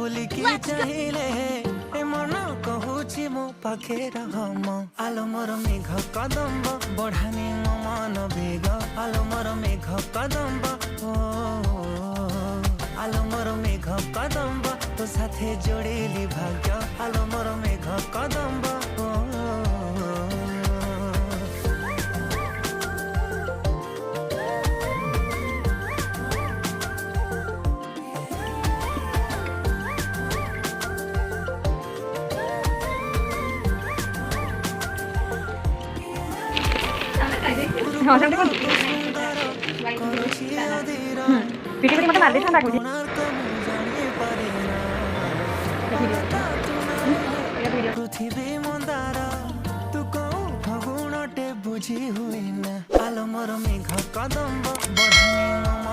बुलिकी Let's go. चाहिले ए मन कहूची मो पाखे रहम आलो मोर मेघ कदम्ब बढ़ानी मो मन बेग आलो मोर मेघ कदम्ब ओ आलो मोर मेघ कदम्ब तो साथे जोड़ेली भाग्य आलो मोर मेघ कदम्ब ओ অশান্তি করছি পিটি পিটি মতো মারলে ঠান্ডা করছি পৃথিবী মন্দার তু কৌ ফগুণটে বুঝি হুই না আলো মোর মেঘ কদম্ব বঢ়ানি